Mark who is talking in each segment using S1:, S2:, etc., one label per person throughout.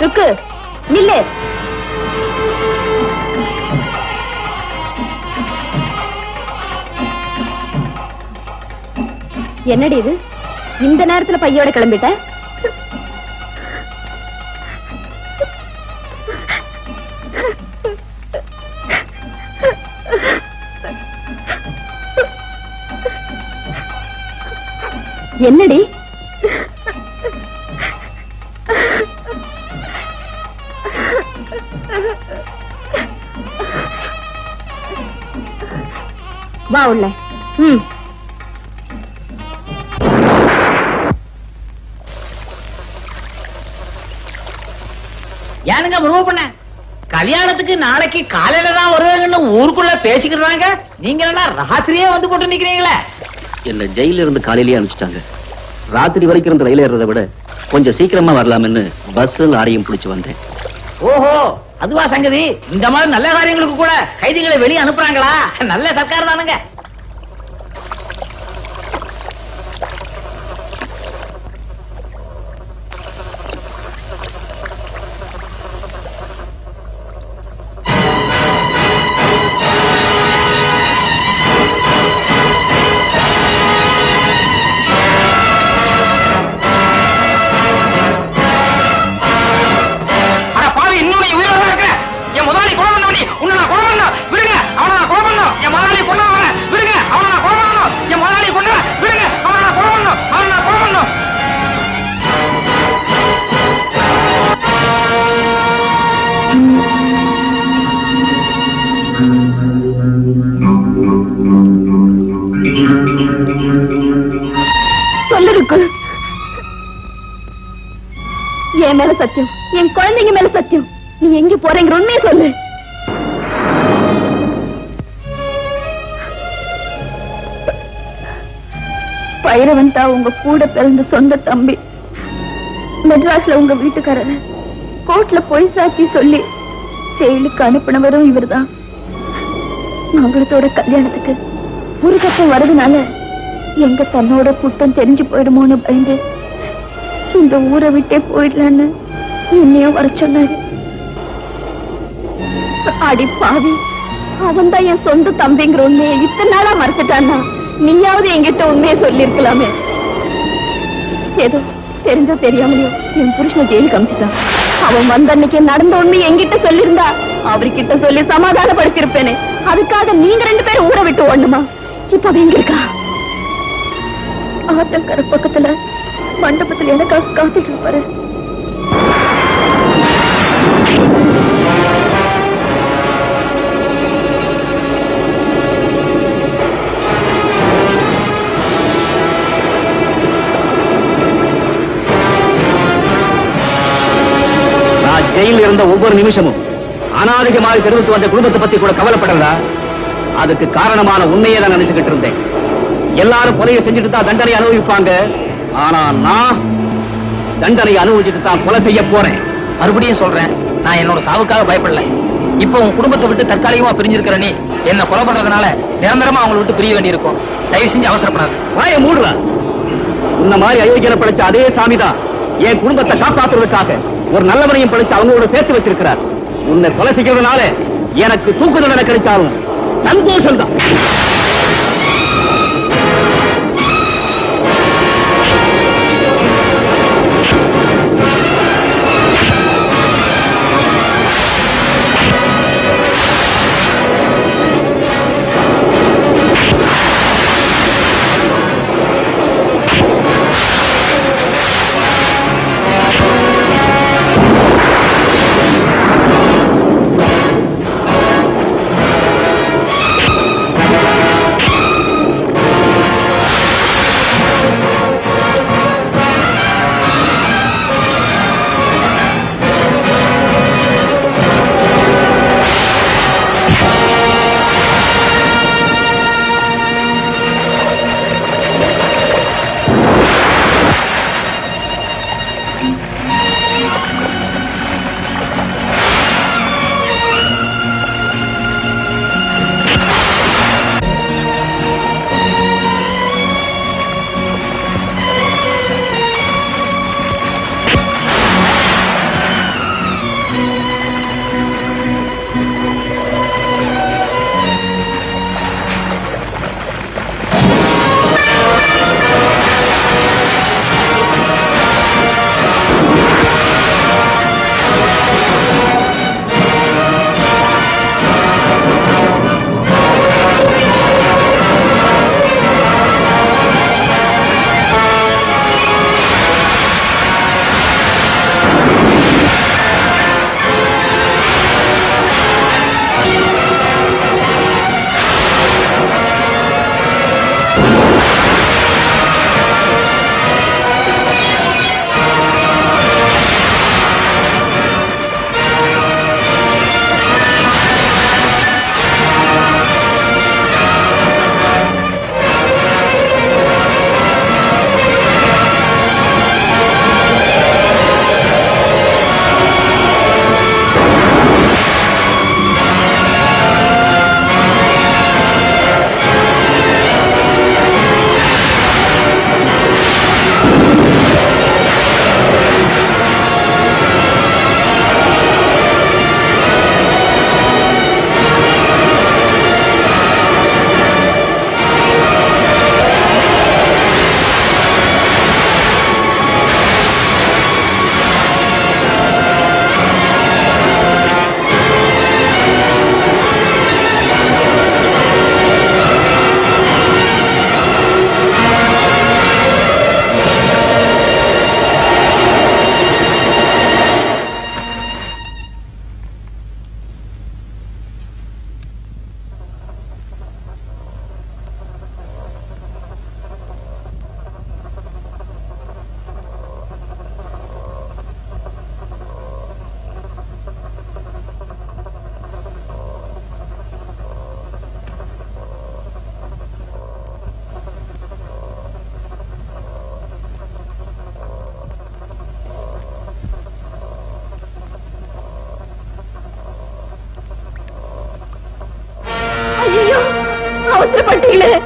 S1: ருக்கு நில்லு. என்னடி இது இந்த நேரத்துல பையோட கிளம்பிட்ட? என்னடி வா உள்ள.
S2: ஏனுங்க ப்ரூவ் பண்ண கல்யாணத்துக்கு நாளைக்கு காலையில தான் வருவாங்கன்னு ஊருக்குள்ள பேசிக்கிறாங்க. நீங்க என்ன ராத்திரியே வந்து போட்டு நிக்கிறீங்களே?
S3: என்ன ஜெயில இருந்து காலையிலேயே அனுப்பிச்சிட்டாங்க. ராத்திரி வரைக்கும் இருந்த ரயில் ஏறதை விட கொஞ்சம் சீக்கிரமா வரலாம்னு பஸ் லாரியும் பிடிச்சு வந்தேன்.
S2: ஓஹோ, அதுவா சங்கதி. இந்த மாதிரி நல்ல காரியங்களுக்கு கூட கைதிகளை வெளியே அனுப்புறாங்களா? நல்ல சர்க்கார் தானுங்க.
S1: என் மேல சத்தியம், என் குழந்தைங்க மேல சத்தியம், நீ எங்க போறேங்கிற உண்மையை சொல்லு. பைரவன் தான் உங்க கூட பிறந்த சொந்த தம்பி. மெட்ராஸ்ல உங்க வீட்டுக்காரர் கோர்ட்ல பொய் சாட்சி சொல்லி ஜெயிலுக்கு அனுப்பினவரும் இவர்தான். மங்களத்தோட கல்யாணத்துக்கு ஒரு கட்டம் வரதுனால எங்க தன்னோட குற்றம் தெரிஞ்சு போயிடுமோன்னு பயந்து இந்த ஊரை விட்டே போயிடலான்னு என்னையும் வர சொன்னாரு. அடி பாவி, அவன் தான் என் சொந்த தம்பிங்கிற உண்மையை இத்தனை நாளா மறைச்சிட்டான்னா நீயாவது என்கிட்ட உண்மையை சொல்லி இருக்கலாமே. ஏதோ தெரிஞ்சோ தெரியாமலையோ என் புருஷனை ஜெயிலுக்கு அமிச்சிட்டான். அவன் வந்த அன்னைக்கு நடந்த உண்மையை என்கிட்ட சொல்லியிருந்தா அவர்கிட்ட சொல்லி சமாதானப்படுத்திருப்பேனே. அதுக்காக நீங்க 2 பேரும் ஊரை விட்டு ஓடணுமா? இப்ப எங்க இருக்கா? ஆத்தங்கர பக்கத்துல மண்டபத்தில் எனக்காக காத்துட்டு இருப்பாரு.
S3: நான் ஜெயில இருந்த ஒவ்வொரு நிமிஷமும் அநாதிகமாக தெரிவித்து வந்த குடும்பத்தை பத்தி கூட கவலைப்படலா. அதுக்கு காரணமான உண்மையை தான் நினைச்சுக்கிட்டு இருந்தேன். எல்லாரும் கொலையை செஞ்சுட்டு தான் தண்டனை அனுபவிப்பாங்க. ஆனா நான் தண்டனை அனுபவிச்சுட்டு தான் கொலை செய்ய போறேன்.
S2: மறுபடியும் சொல்றேன், நான் என்னோட சாவுக்காக பயப்படல. இப்ப உன் குடும்பத்தை விட்டு தற்காலிகமா பிரிஞ்சிருக்கிற நீ என்ன கொலை பண்றதுனால நிரந்தரமா அவங்களை விட்டு பிரிய வேண்டியிருக்கும். தயவு செஞ்சு அவசரப்படாது.
S3: வாயை மூடுறா. உன்ன மாதிரி அயோக்கியனை படைச்ச அதே சாமிதான் என் குடும்பத்தை காப்பாற்றுவதற்காக ஒரு நல்லவனையும் படைச்சு அவங்களோட சேர்த்து வச்சிருக்கிறார். உன்னை கொலை செய்யறதுனால எனக்கு தூக்கு தண்டனை கிடைச்சாலும் சந்தோஷம் தான்.
S1: சொல்லு.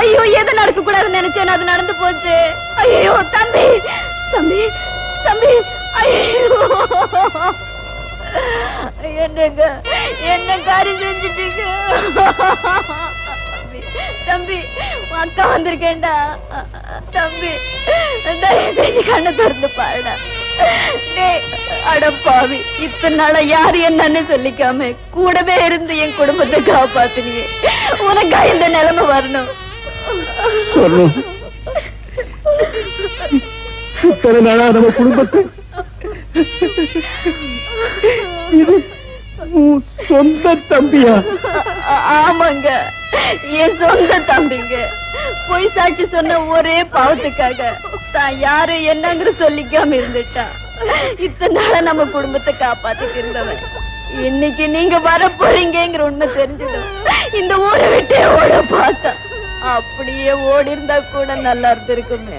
S1: ஐயோ, எது நடக்க கூடாதுன்னு நினைச்சேன், அது நடந்து போச்சு. ஐயோ தம்பி, தம்பி, தம்பி, ஐயோ என்னங்க, என்ன காரியம் செஞ்சுட்டீங்க? தம்பி, உன் அக்கா வந்திருக்கேன்டா. தம்பி, தயவு செஞ்சு கண்ணை திறந்து பாருடா. அடப்பாவி, இத்தனை நாளா யாரு என்னன்னு சொல்லிக்காம கூடவே இருந்து என் குடும்பத்தை காப்பாத்தினியே. உனக்கா இந்த நிலைமை வரணும்?
S3: இத்தனை நாளா நம்ம குடும்பத்தை சொந்த தம்பியா?
S1: ஆமாங்க, என் சொந்த தம்பிங்க. பொய் சாட்சி சொன்ன ஒரே பாவத்துக்காக தான் யாரு என்னங்கிற சொல்லிக்காம இருந்துட்டா. இத்தனை நாளா நம்ம குடும்பத்தை காப்பாத்திட்டு இருந்தவன் இன்னைக்கு நீங்க வர போறீங்கிற உண்மை தெரிஞ்சதும் இந்த ஊரை விட்டே ஓட பார்த்தா. அப்படியே ஓடி இருந்தா கூட நல்லா இருந்திருக்குமே.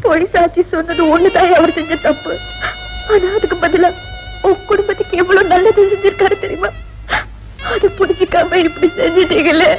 S1: பொய் சாட்சி சொன்னது ஒண்ணுதான் அவர் செஞ்ச தப்பு. ஆனா அதுக்கு பதிலா உன் குடும்பத்துக்கு எவ்வளவு நல்லது செஞ்சிருக்காரு தெரியுமா? அது புடிச்சுக்காம இப்படி செஞ்சிட்டீங்களே.